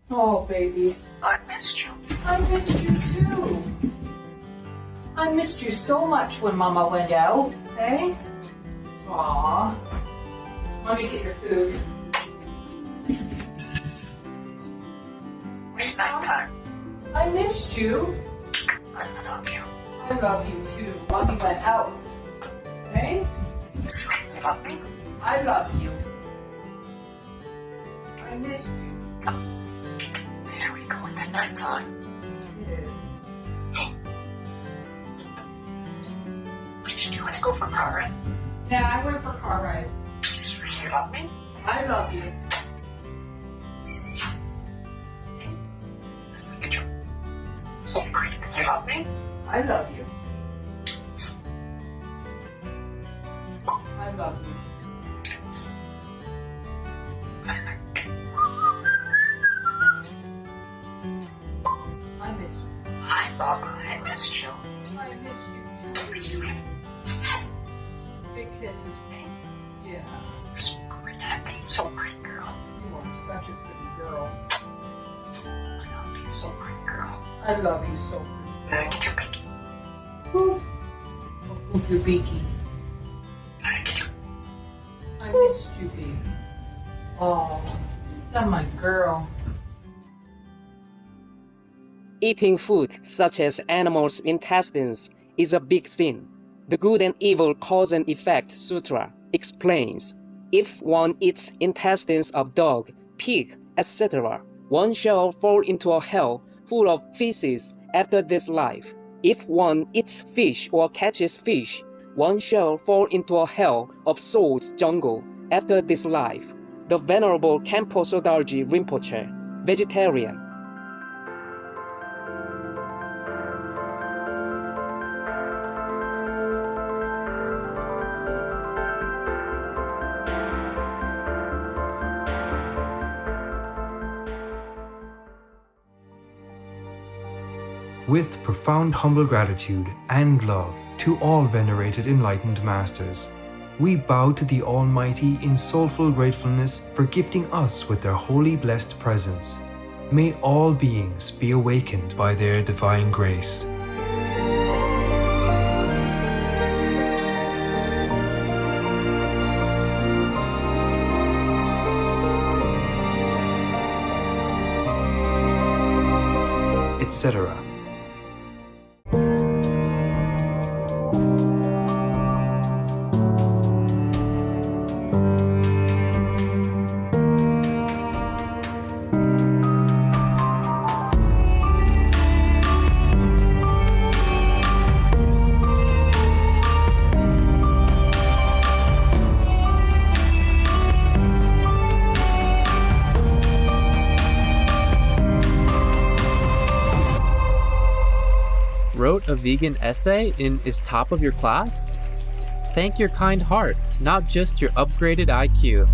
Oh, babies. I missed you. I missed you too. I missed you so much when Mama went out, okay? Aw. Let me get your food. It's nighttime. I missed you. I love you. I love you too. Mommy went out. Okay? You love me? I love you. I missed you. There we go. It's nighttime. It is. Did you want to go for a car ride? Yeah, I went for a car ride. You love me? I love you. Get you. You love me? I love you. I love you. I miss you. I missed you. I miss you too. Big kisses. Yeah. So good, Happy. So pretty, girl. You are such a pretty girl. I love you. So pretty, girl. I love you so much. Get your pinky. Poop. Poop your beaky. Get your... I missed you, baby. Oh, that's my girl. Eating food such as animals' intestines is a big sin. The Good and Evil Cause and Effect Sutra explains, if one eats intestines of dog, pig, etc., one shall fall into a hell full of feces after this life. If one eats fish or catches fish, one shall fall into a hell of souls jungle after this life. The Venerable Khenpo Sodarji Rinpoche, vegetarian. With profound humble gratitude and love to all venerated enlightened masters, we bow to the Almighty in soulful gratefulness for gifting us with their holy blessed presence. May all beings be awakened by their divine grace. Etc. Wrote a vegan essay and is top of your class? Thank your kind heart, not just your upgraded IQ.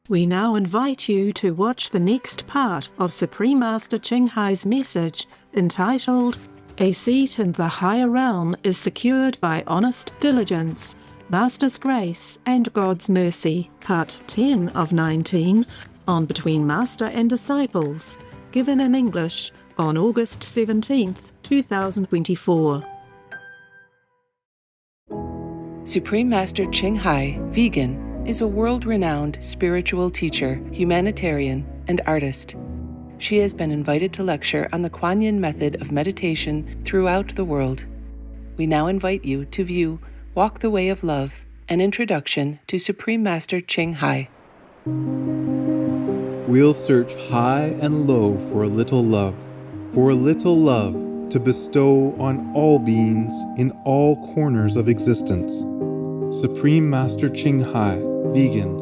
We now invite you to watch the next part of Supreme Master Ching Hai's message entitled, A Seat in the Higher Realm is Secured by Honest Diligence, Master's Grace and God's Mercy, Part 10 of 19, on Between Master and Disciples, given in English on August 17th, 2024. Supreme Master Ching Hai, vegan, is a world-renowned spiritual teacher, humanitarian, and artist. She has been invited to lecture on the Kuan Yin method of meditation throughout the world. We now invite you to view Walk the Way of Love, an introduction to Supreme Master Ching Hai. We'll search high and low for a little love to bestow on all beings in all corners of existence. Supreme Master Ching Hai, vegan.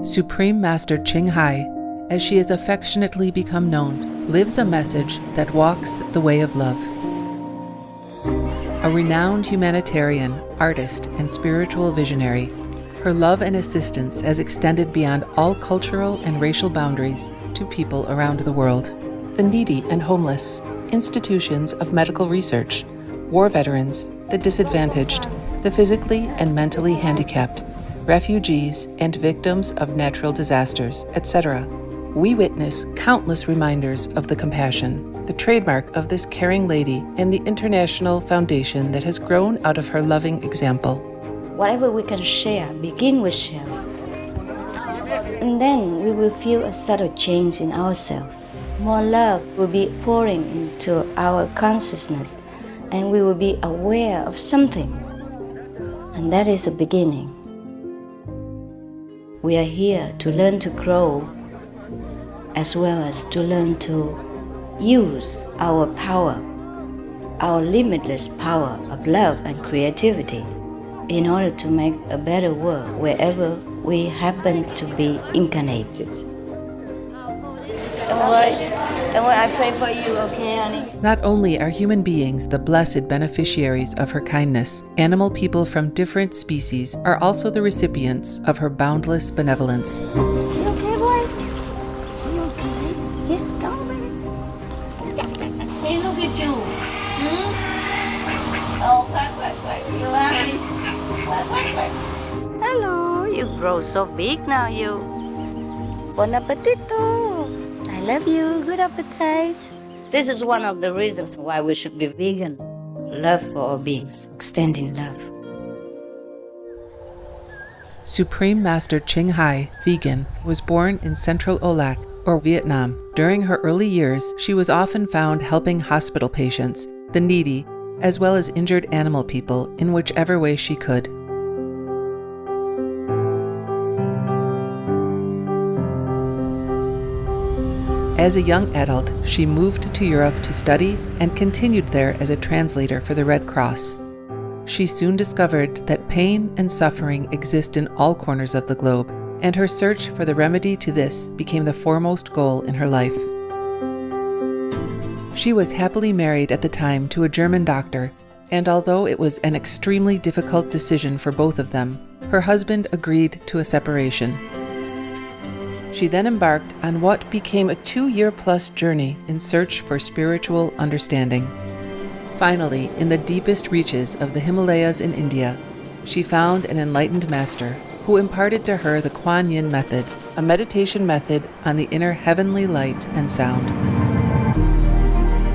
Supreme Master Ching Hai, as she has affectionately become known, lives a message that walks the way of love. A renowned humanitarian, artist, and spiritual visionary, her love and assistance has extended beyond all cultural and racial boundaries to people around the world. The needy and homeless, institutions of medical research, war veterans, the disadvantaged, the physically and mentally handicapped, refugees, and victims of natural disasters, etc. We witness countless reminders of the compassion, the trademark of this caring lady, and the international foundation that has grown out of her loving example. Whatever we can share, begin with sharing. And then we will feel a subtle change in ourselves. More love will be pouring into our consciousness, and we will be aware of something. And that is the beginning. We are here to learn to grow, as well as to learn to use our power, our limitless power of love and creativity, in order to make a better world wherever we happen to be incarnated. Don't worry, I pray for you, okay, honey? Not only are human beings the blessed beneficiaries of her kindness, animal people from different species are also the recipients of her boundless benevolence. You okay, boy? You okay? Yeah, come on, baby. Hey, look at you. Oh, quack. You happy? Quack. Hello, you grow so big now, you. Bon appetito. I love you. Good appetite. This is one of the reasons why we should be vegan. Love for all beings, extending love. Supreme Master Ching Hai, vegan, was born in Central Olac, or Vietnam. During her early years, she was often found helping hospital patients, the needy, as well as injured animal people in whichever way she could. As a young adult, she moved to Europe to study and continued there as a translator for the Red Cross. She soon discovered that pain and suffering exist in all corners of the globe, and her search for the remedy to this became the foremost goal in her life. She was happily married at the time to a German doctor, and although it was an extremely difficult decision for both of them, her husband agreed to a separation. She then embarked on what became a 2-year-plus journey in search for spiritual understanding. Finally, in the deepest reaches of the Himalayas in India, she found an enlightened master who imparted to her the Kuan Yin method, a meditation method on the inner heavenly light and sound.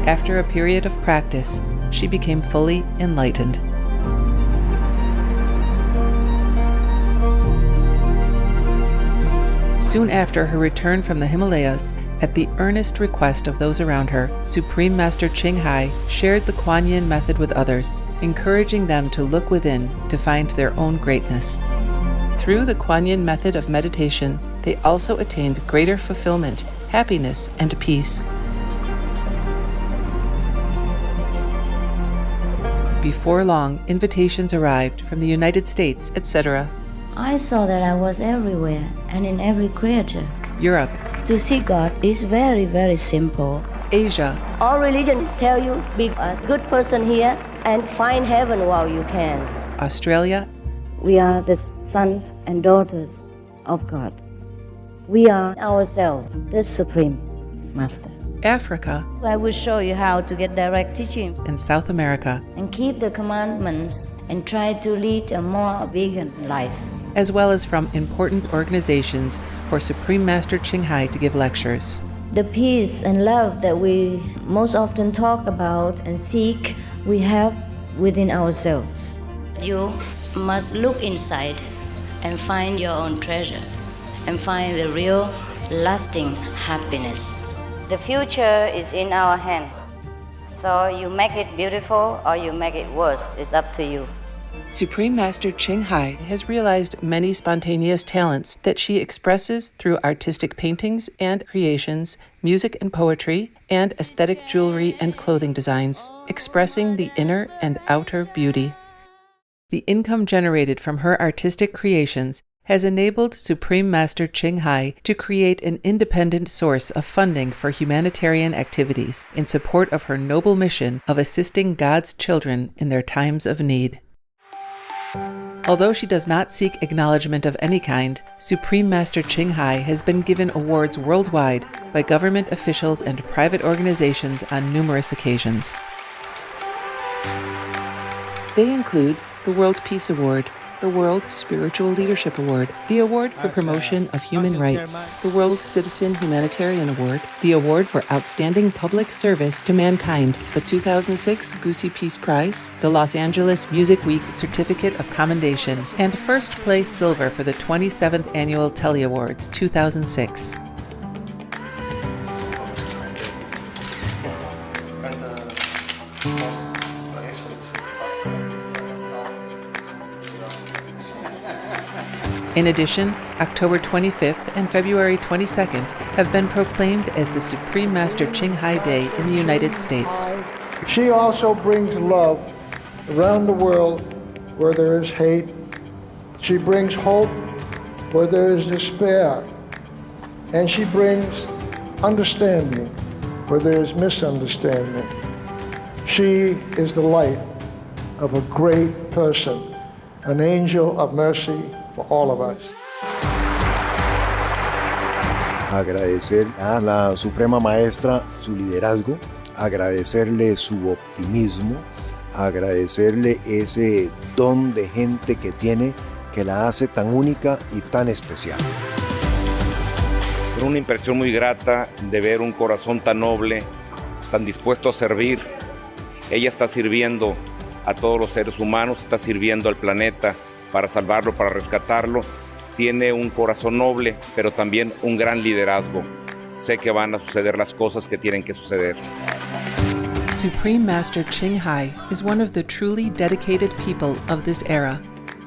After a period of practice, she became fully enlightened. Soon after her return from the Himalayas, at the earnest request of those around her, Supreme Master Ching Hai shared the Kuan Yin method with others, encouraging them to look within to find their own greatness. Through the Kuan Yin method of meditation, they also attained greater fulfillment, happiness, and peace. Before long, invitations arrived from the United States, etc. I saw that I was everywhere and in every creature. Europe, To see God is very, very simple. Asia, All religions tell you be a good person here and find heaven while you can. Australia, We are the sons and daughters of God. We are ourselves the Supreme Master. Africa, I will show you how to get direct teaching and South America, and keep the commandments and try to lead a more vegan life. as well as from important organizations for Supreme Master Ching Hai to give lectures. The peace and love that we most often talk about and seek, we have within ourselves. You must look inside and find your own treasure and find the real lasting happiness. The future is in our hands. So you make it beautiful or you make it worse. It's up to you. Supreme Master Ching Hai has realized many spontaneous talents that she expresses through artistic paintings and creations, music and poetry, and aesthetic jewelry and clothing designs, expressing the inner and outer beauty. The income generated from her artistic creations has enabled Supreme Master Ching Hai to create an independent source of funding for humanitarian activities in support of her noble mission of assisting God's children in their times of need. Although she does not seek acknowledgement of any kind, Supreme Master Ching Hai has been given awards worldwide by government officials and private organizations on numerous occasions. They include the World Peace Award, the World Spiritual Leadership Award, the Award for Promotion of Human Rights, the World Citizen Humanitarian Award, the Award for Outstanding Public Service to Mankind, the 2006 Goosey Peace Prize, the Los Angeles Music Week Certificate of Commendation, and first place silver for the 27th Annual Telly Awards 2006. In addition, October 25th and February 22nd have been proclaimed as the Supreme Master Ching Hai Day in the United States. She also brings love around the world where there is hate. She brings hope where there is despair. And she brings understanding where there is misunderstanding. She is the light of a great person, an angel of mercy for all of us. Agradecer a la Suprema Maestra su liderazgo, agradecerle su optimismo, agradecerle ese don de gente que tiene que la hace tan única y tan especial. Una impresión muy grata de ver un corazón tan noble, tan dispuesto a servir. Ella está sirviendo a todos los seres humanos, está sirviendo al planeta para salvarlo, para rescatarlo. Tiene un corazón noble, pero también un gran liderazgo. Sé que van a suceder las cosas que tienen que suceder. Supreme Master Ching Hai is one of the truly dedicated people of this era,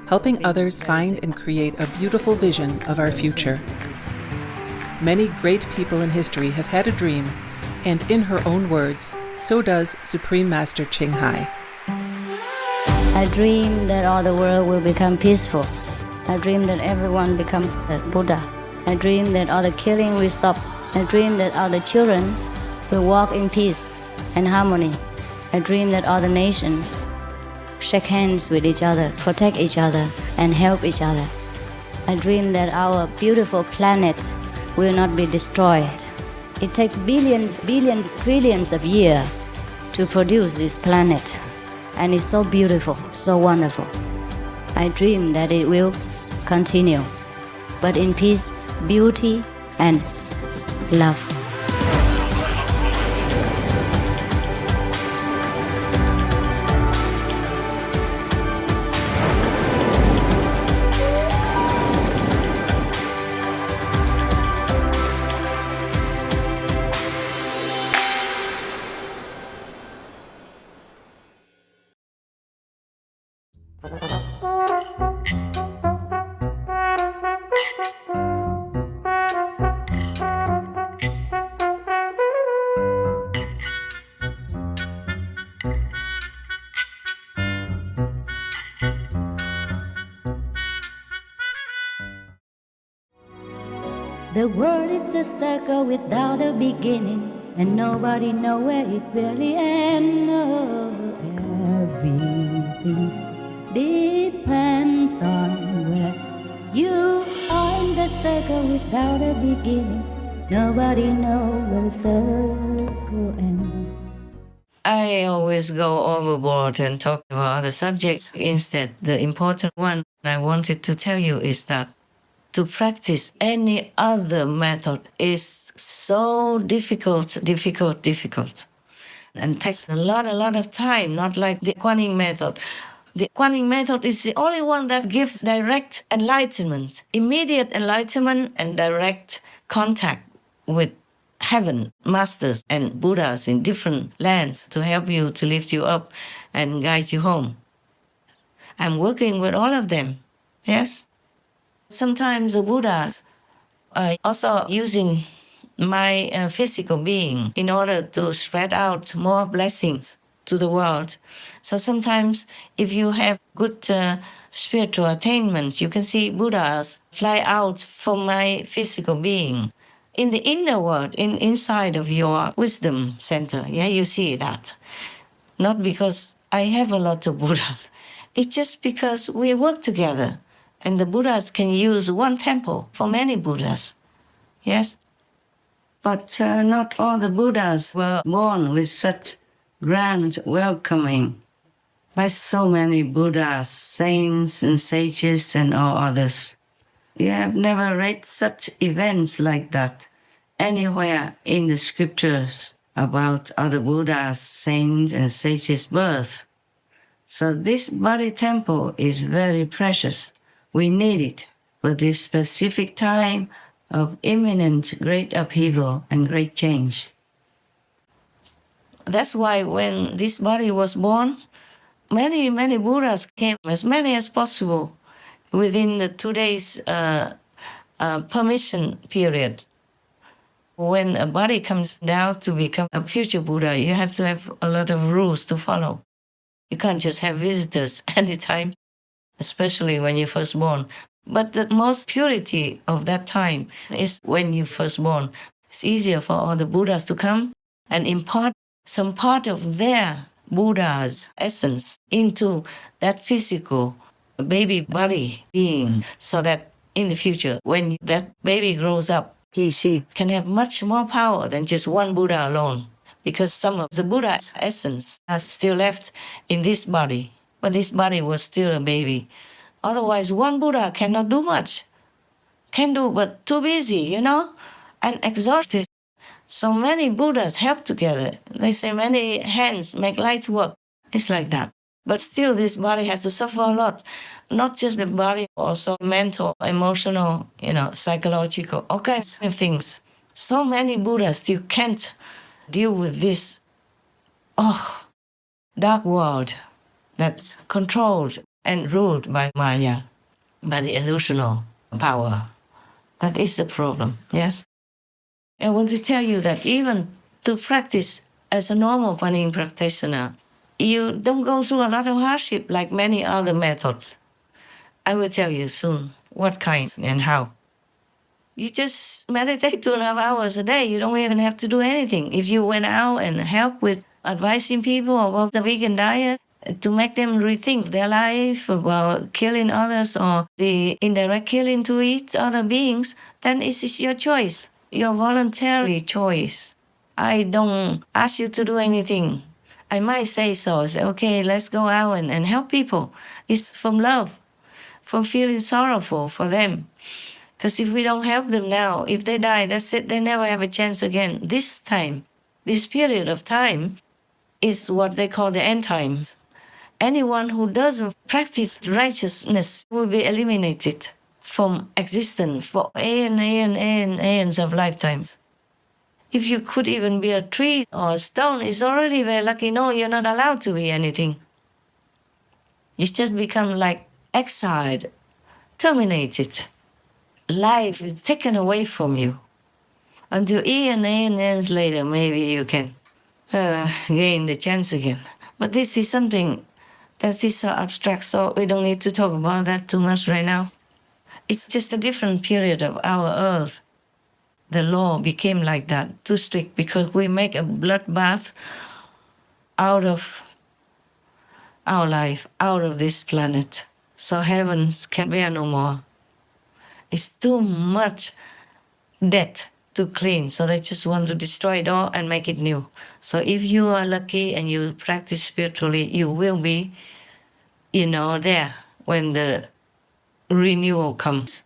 helping others find and create a beautiful vision of our future. Many great people in history have had a dream, and in her own words, so does Supreme Master Ching Hai. I dream that all the world will become peaceful. I dream that everyone becomes the Buddha. I dream that all the killing will stop. I dream that all the children will walk in peace and harmony. I dream that all the nations shake hands with each other, protect each other, and help each other. I dream that our beautiful planet will not be destroyed. It takes billions, trillions of years to produce this planet. And it's so beautiful, so wonderful. I dream that it will continue, but in peace, beauty, and love. The world is a circle without a beginning, and nobody knows where it really ends. Everything depends on where you are in the circle without a beginning. Nobody knows where the circle ends. I always go overboard and talk about other subjects. Instead, the important one I wanted to tell you is that to practice any other method is so difficult, and takes a lot of time, not like the Kuan method. The Kuan method is the only one that gives direct enlightenment, immediate enlightenment and direct contact with heaven, masters and Buddhas in different lands to help you, to lift you up and guide you home. I'm working with all of them, yes? Sometimes the Buddhas are also using my physical being in order to spread out more blessings to the world. So sometimes if you have good spiritual attainments, you can see Buddhas fly out from my physical being. In the inner world, inside of your wisdom center, yeah, you see that. Not because I have a lot of Buddhas. It's just because we work together. And the Buddhas can use one temple for many Buddhas. Yes? But not all the Buddhas were born with such grand welcoming by so many Buddhas, saints and sages and all others. You have never read such events like that anywhere in the scriptures about other Buddhas, saints and sages' birth. So this body temple is very precious. We need it for this specific time of imminent great upheaval and great change. That's why when this body was born, many Buddhas came, as many as possible, within the 2 days permission period. When a body comes down to become a future Buddha, you have to have a lot of rules to follow. You can't just have visitors anytime, especially when you're first born. But the most purity of that time is when you're first born. It's easier for all the Buddhas to come and impart some part of their Buddha's essence into that physical baby body being, so that in the future, when that baby grows up, she can have much more power than just one Buddha alone, because some of the Buddha's essence are still left in this body, but this body was still a baby. Otherwise, one Buddha cannot do much, can do, but too busy, and exhausted. So many Buddhas help together. They say many hands make light work. It's like that. But still, this body has to suffer a lot. Not just the body, also mental, emotional, psychological, all kinds of things. So many Buddhas still can't deal with this, dark world that's controlled and ruled by Maya, by the illusional power. That is the problem, yes? I want to tell you that even to practice as a normal Kuan practitioner, you don't go through a lot of hardship like many other methods. I will tell you soon what kind and how. You just meditate 2.5 hours a day. You don't even have to do anything. If you went out and help with advising people about the vegan diet, to make them rethink their life about killing others or the indirect killing to eat other beings, then it is your choice, your voluntary choice. I don't ask you to do anything. I might say so, say, okay, let's go out and help people. It's from love, from feeling sorrowful for them. Because if we don't help them now, if they die, that's it, they never have a chance again. This time, this period of time is what they call the end times. Anyone who doesn't practice righteousness will be eliminated from existence for aeons of lifetimes. If you could even be a tree or a stone, it's already very lucky. No, you're not allowed to be anything. You just become like exiled, terminated. Life is taken away from you. Until aeons later, maybe you can gain the chance again. But this is something that is so abstract, so we don't need to talk about that too much right now. It's just a different period of our earth. The law became like that, too strict, because we make a bloodbath out of our life, out of this planet. So heavens can bear no more. It's too much debt to clean, so they just want to destroy it all and make it new. So if you are lucky and you practice spiritually, you will be, there when the renewal comes.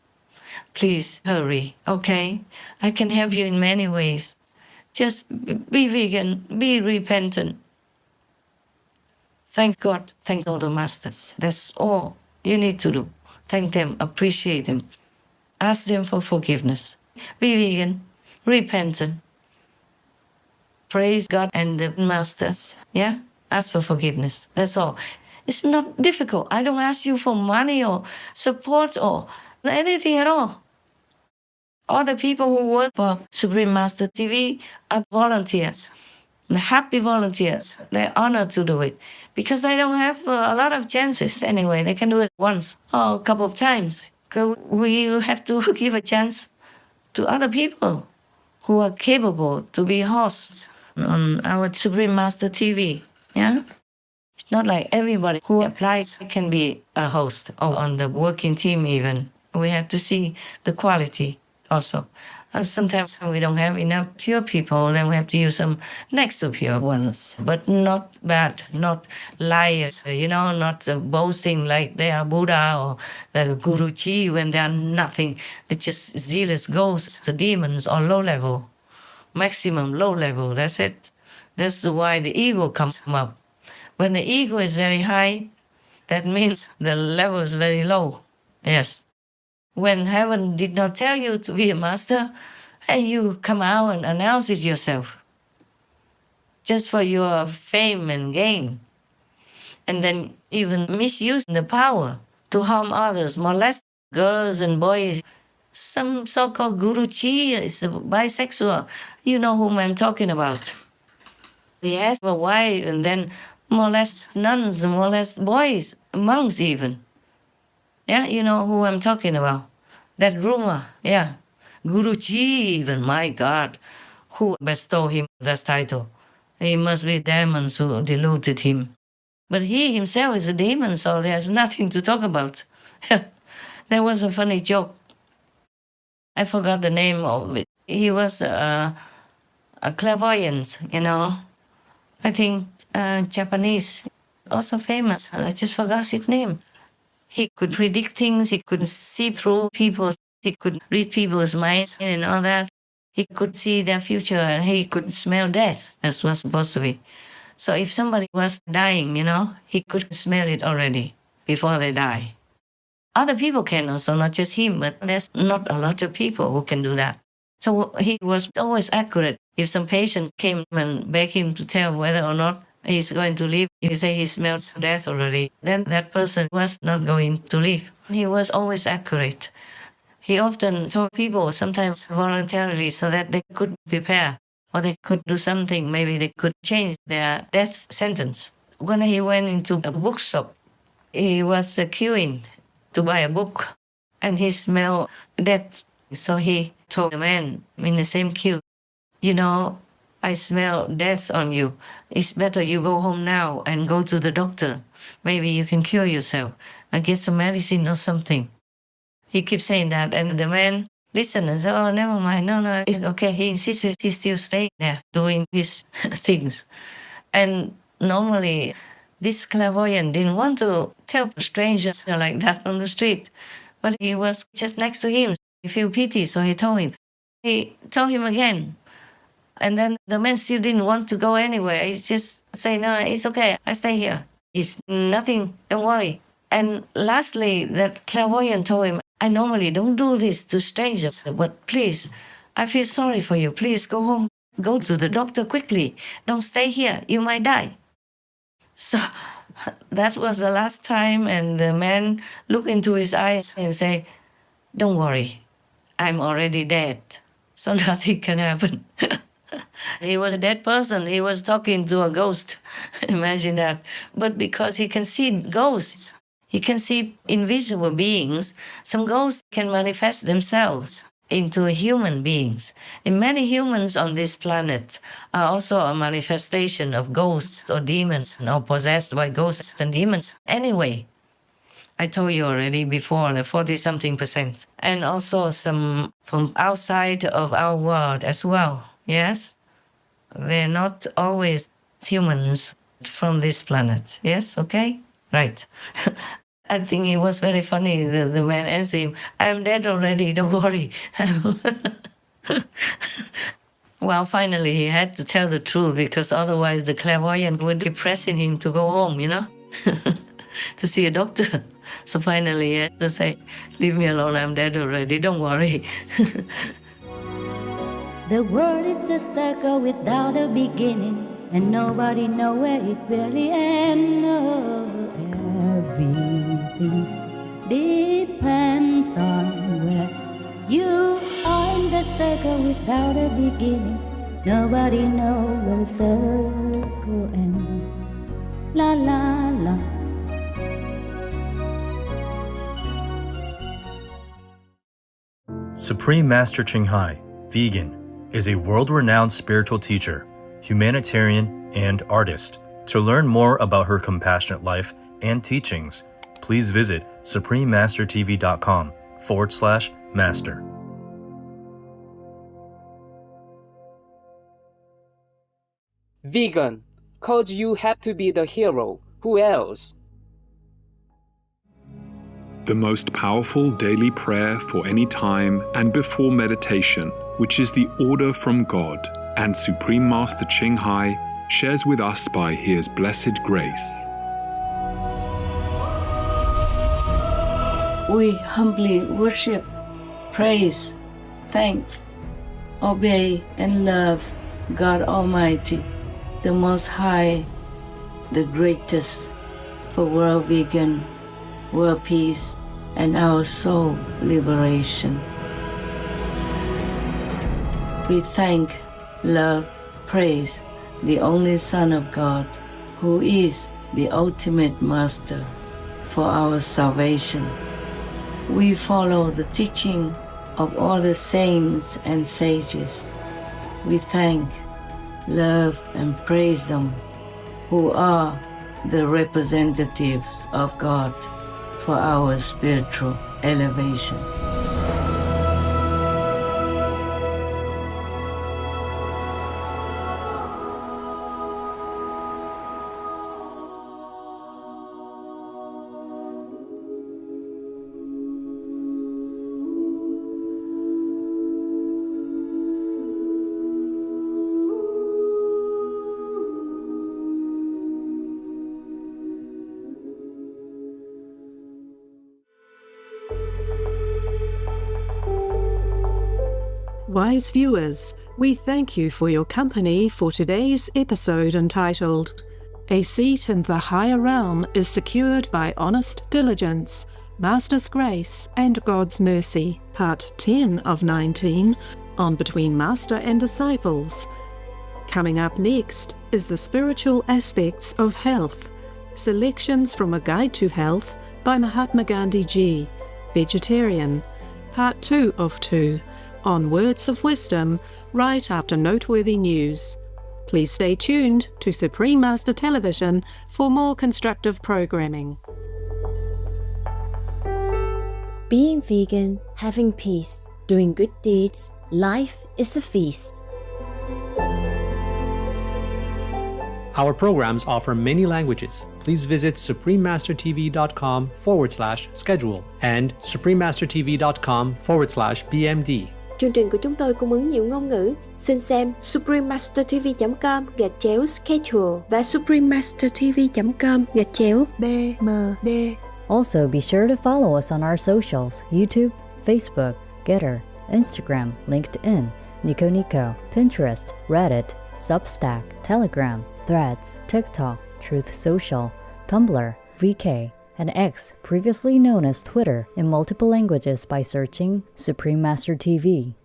Please hurry, okay? I can help you in many ways. Just be vegan, be repentant. Thank God, thank all the masters. That's all you need to do. Thank them, appreciate them. Ask them for forgiveness. Be vegan, repentant. Praise God and the masters, yeah? Ask for forgiveness, that's all. It's not difficult. I don't ask you for money or support or anything at all. All the people who work for Supreme Master TV are volunteers. The happy volunteers. They're honored to do it because they don't have a lot of chances anyway. They can do it once or a couple of times. We have to give a chance to other people who are capable to be hosts on our Supreme Master TV. Yeah? It's not like everybody who applies can be a host or on the working team even. We have to see the quality also. And sometimes we don't have enough pure people, then we have to use some next to pure ones. But not bad, not liars, not boasting like they are Buddha or the Guruji when they are nothing. They're just zealous ghosts, the demons, or low level, maximum low level, that's it. That's why the ego comes up. When the ego is very high, that means the level is very low. Yes. When heaven did not tell you to be a master, and you come out and announce it yourself, just for your fame and gain, and then even misuse the power to harm others, molest girls and boys. Some so-called Guruji is a bisexual. You know whom I'm talking about. He has a wife and then molest nuns, molest boys, monks even. Yeah, you know who I'm talking about. That rumor, yeah. Guruji even, my God, who bestowed him that title? He must be demons who deluded him. But he himself is a demon, so there's nothing to talk about. There was a funny joke. I forgot the name of it. He was a clairvoyant, I think Japanese, also famous. I just forgot his name. He could predict things, he could see through people, he could read people's minds and all that. He could see their future and he could smell death. That's what's supposed to be. So if somebody was dying, he could smell it already before they die. Other people can also, not just him, but there's not a lot of people who can do that. So he was always accurate. If some patient came and begged him to tell whether or not he's going to live, if he say he smells death already, then that person was not going to live. He was always accurate. He often told people, sometimes voluntarily, so that they could prepare, or they could do something, maybe they could change their death sentence. When he went into a bookshop, he was queuing to buy a book, and he smelled death. So he told the man in the same queue, I smell death on you. It's better you go home now and go to the doctor. Maybe you can cure yourself and get some medicine or something. He keeps saying that, and the man listened and said, oh, never mind. No, it's okay. He insisted he still stayed there doing his things. And normally, this clairvoyant didn't want to tell strangers like that on the street, but he was just next to him. He felt pity, so he told him. He told him again. And then the man still didn't want to go anywhere. He just said, no, it's okay. I stay here. It's nothing. Don't worry. And lastly, that clairvoyant told him, I normally don't do this to strangers, but please, I feel sorry for you. Please go home. Go to the doctor quickly. Don't stay here. You might die. So that was the last time, and the man looked into his eyes and said, don't worry. I'm already dead, so nothing can happen. He was a dead person. He was talking to a ghost. Imagine that. But because he can see ghosts, he can see invisible beings, some ghosts can manifest themselves into human beings. And many humans on this planet are also a manifestation of ghosts or demons, or possessed by ghosts and demons. Anyway, I told you already before, 40-something%. And also some from outside of our world as well. Yes? They're not always humans from this planet. Yes? Okay? Right. I think it was very funny. The man answered him, I'm dead already, don't worry. Well, finally, he had to tell the truth, because otherwise the clairvoyant would be pressing him to go home, to see a doctor. So finally, he had to say, leave me alone, I'm dead already, don't worry. The world is a circle without a beginning, and nobody knows where it really ends. Everything depends on where you are in the circle without a beginning. Nobody knows where the circle ends. La la la. Supreme Master Ching Hai, vegan, is a world-renowned spiritual teacher, humanitarian, and artist. To learn more about her compassionate life and teachings, please visit suprememastertv.com/master. Vegan, 'cause you have to be the hero. Who else? The most powerful daily prayer for any time and before meditation, which is the order from God, and Supreme Master Ching Hai shares with us by His blessed grace. We humbly worship, praise, thank, obey, and love God Almighty, the Most High, the greatest, for world vegan, world peace, and our soul liberation. We thank, love, praise the only Son of God, who is the ultimate Master for our salvation. We follow the teaching of all the saints and sages. We thank, love, and praise them, who are the representatives of God for our spiritual elevation. Wise viewers, we thank you for your company for today's episode entitled A Seat in the Higher Realm is Secured by Honest Diligence, Master's Grace and God's Mercy, Part 10 of 19, on Between Master and Disciples. Coming up next is the Spiritual Aspects of Health, Selections from a Guide to Health by Mahatma Gandhi Ji, Vegetarian, Part 2 of 2, on Words of Wisdom, right after noteworthy news. Please stay tuned to Supreme Master Television for more constructive programming. Being vegan, having peace, doing good deeds, life is a feast. Our programs offer many languages. Please visit suprememastertv.com/schedule and suprememastertv.com/BMD. Chương trình của chúng tôi cung ứng nhiều ngôn ngữ. Xin xem suprememastertv.com/schedule và suprememastertv.com/BMD. Also, be sure to follow us on our socials: YouTube, Facebook, Getter, Instagram, LinkedIn, Nico Nico, Pinterest, Reddit, Substack, Telegram, Threads, TikTok, Truth Social, Tumblr, VK, and X, previously known as Twitter, in multiple languages by searching Supreme Master TV.